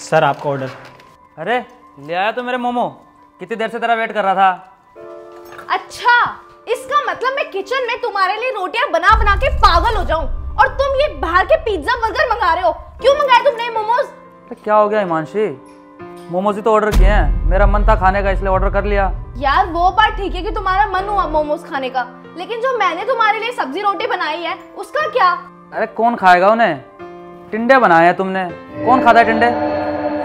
Sir आपका order. अरे ले आया तो मेरे मोमो, कितनी देर से तेरा वेट कर रहा था। अच्छा, इसका मतलब मैं किचन में तुम्हारे लिए रोटियां बना बना के पागल हो जाऊं और तुम ये बाहर के पिज्जा बर्गर मंगा रहे हो। क्यों मंगाए तुमने मोमोज? तो क्या हो गया हिमांशी, मोमोज ही तो ऑर्डर किए हैं, मेरा मन था खाने का इसलिए ऑर्डर कर लिया। यार वो बात ठीक है कि तुम्हारा मन हुआ मोमोज खाने का, लेकिन जो मैंने तुम्हारे लिए सब्जी रोटी बनाई है उसका क्या? अरे कौन खाएगा उन्हें, टिंडे बनाए हैं तुमने, कौन खाता है टिंडे?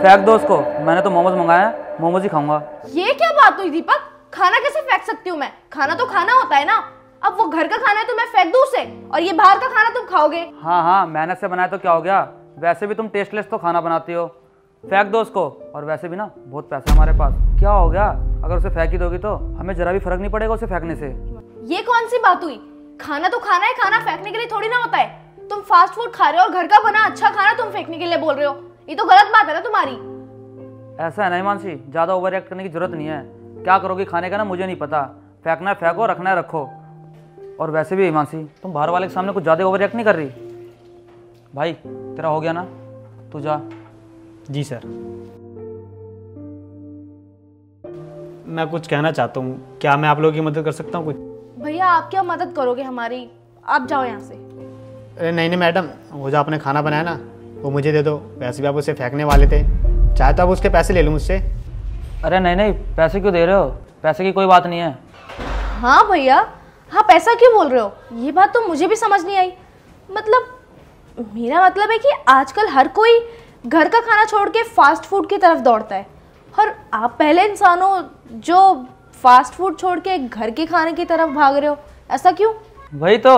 फेंक दो उसको, मैंने तो मोमोज मंगाया, मोमोज ही खाऊंगा। ये क्या बात हुई दीपक, खाना कैसे फेंक सकती हूँ मैं? खाना तो खाना होता है ना। अब वो घर का खाना है तो मैं फेंक दूँ उसे, और ये बाहर का खाना तुम खाओगे? हाँ हाँ, मेहनत से बनाया तो क्या हो गया, वैसे भी तुम टेस्टलेस तो खाना बनाती हो, फेंक दो उसको। और वैसे भी ना बहुत पैसा है हमारे पास, क्या हो गया अगर उसे फेंक ही दोगी तो हमें जरा भी फर्क नहीं पड़ेगा उसे फेंकने से। ये कौन सी बात हुई, खाना तो खाना है, खाना फेंकने के लिए थोड़ी ना होता है। तुम फास्ट फूड खा रहे हो और घर का बना अच्छा खाना तुम फेंकने के लिए बोल रहे हो, ये तो गलत बात है ना तुम्हारी। ऐसा है ना हिमांशी, ज्यादा ओवर रिएक्ट करने की जरूरत नहीं है। क्या करोगी खाने का ना मुझे नहीं पता, फेंकना है फेंको, रखना है रखो। और वैसे भी हिमांशी तुम बाहर वाले के सामने कुछ ज्यादा ओवर रिएक्ट नहीं कर रही। भाई तेरा हो गया ना, तू जा। जी सर। मैं कुछ कहना चाहता हूँ, क्या मैं आप लोगों की मदद कर सकता हूँ कुछ? भैया आप क्या मदद करोगे हमारी, आप जाओ यहाँ से। अरे नहीं नहीं मैडम, वो जो आपने खाना बनाया ना वो मुझे दे दो, वैसे भी आप उसे फेंकने वाले थे, चाहे तो आप उसके पैसे ले लूँ मुझसे। अरे नहीं नहीं, पैसे क्यों दे रहे हो, पैसे की कोई बात नहीं है। हाँ भैया, हाँ पैसा क्यों बोल रहे हो, ये बात तो मुझे भी समझ नहीं आई। मतलब मेरा मतलब है कि आजकल हर कोई घर का खाना छोड़ के फास्ट फूड की तरफ दौड़ता है, और आप पहले इंसान हो जो फास्ट फूड छोड़ के घर के खाने की तरफ भाग रहे हो, ऐसा क्यों? वही तो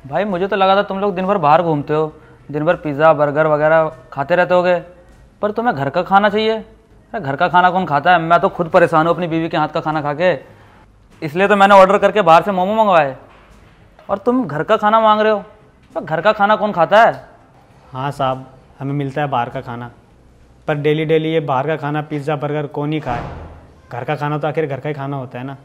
भाई, मुझे तो लगा था तुम लोग दिन भर बाहर घूमते हो, दिन भर पिज़्ज़ा बर्गर वगैरह खाते रहते होगे, पर तुम्हें घर का खाना चाहिए। अरे घर का खाना कौन खाता है, मैं तो खुद परेशान हूँ अपनी बीवी के हाथ का खाना खा के, इसलिए तो मैंने ऑर्डर करके बाहर से मोमो मंगवाए, और तुम घर का खाना मांग रहे हो। तो घर का खाना कौन खाता है? हाँ साहब, हमें मिलता है बाहर का खाना, पर डेली डेली ये बाहर का खाना पिज़्ज़ा बर्गर कौन ही खाए। घर का खाना तो आखिर घर का ही खाना होता है ना।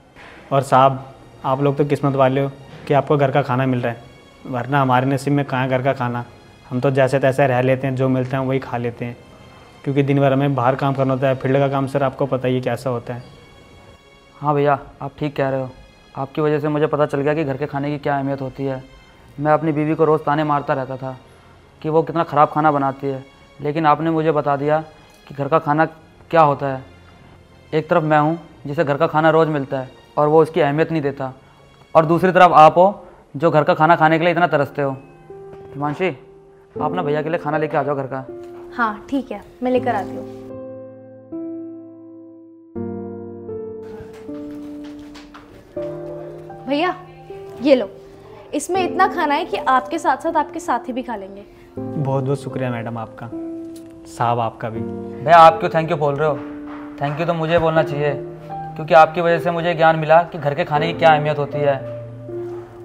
और साहब आप लोग तो किस्मत वाले हो कि आपको घर का खाना मिल रहा है, वरना हमारे नसीब में कहाँ है घर का खाना। हम तो जैसे तैसे रह लेते हैं, जो मिलते हैं वही खा लेते हैं, क्योंकि दिन भर हमें बाहर काम करना होता है। फील्ड का काम सर आपको पता ही है कैसा होता है। हाँ भैया आप ठीक कह रहे हो, आपकी वजह से मुझे पता चल गया कि घर के खाने की क्या अहमियत होती है। मैं अपनी बीवी को रोज़ ताने मारता रहता था कि वो कितना ख़राब खाना बनाती है, लेकिन आपने मुझे बता दिया कि घर का खाना क्या होता है। एक तरफ मैं हूँ जिसे घर का खाना रोज़ मिलता है और वो उसकी अहमियत नहीं देता, और दूसरी तरफ आप हो जो घर का खाना खाने के लिए इतना तरसते हो। हिमांशी आप ना भैया के लिए खाना लेके आ जाओ घर का। हाँ ठीक है, मैं लेकर आती हूँ। भैया ये लो, इसमें इतना खाना है कि आपके साथ साथ आपके साथी भी खा लेंगे। बहुत बहुत शुक्रिया मैडम आपका, साहब आपका भी। भैया आप क्यों थैंक यू बोल रहे हो, थैंक यू तो मुझे बोलना चाहिए, क्योंकि आपकी वजह से मुझे ज्ञान मिला कि घर के खाने की क्या अहमियत होती है।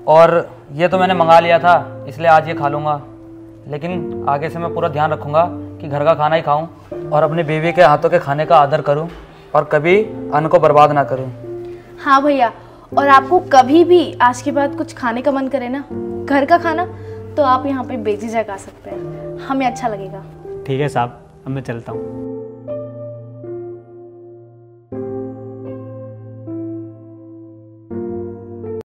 और ये तो मैंने मंगा लिया था इसलिए आज ये खा लूँगा, लेकिन आगे से मैं पूरा ध्यान रखूँगा कि घर का खाना ही खाऊँ और अपनी बीवी के हाथों के खाने का आदर करूँ और कभी अन्न को बर्बाद ना करूँ। हाँ भैया, और आपको कभी भी आज के बाद कुछ खाने का मन करे ना घर का खाना, तो आप यहाँ पे बेझिझक आ सकते हैं, हमें अच्छा लगेगा। ठीक है साहब, अब मैं चलता हूँ।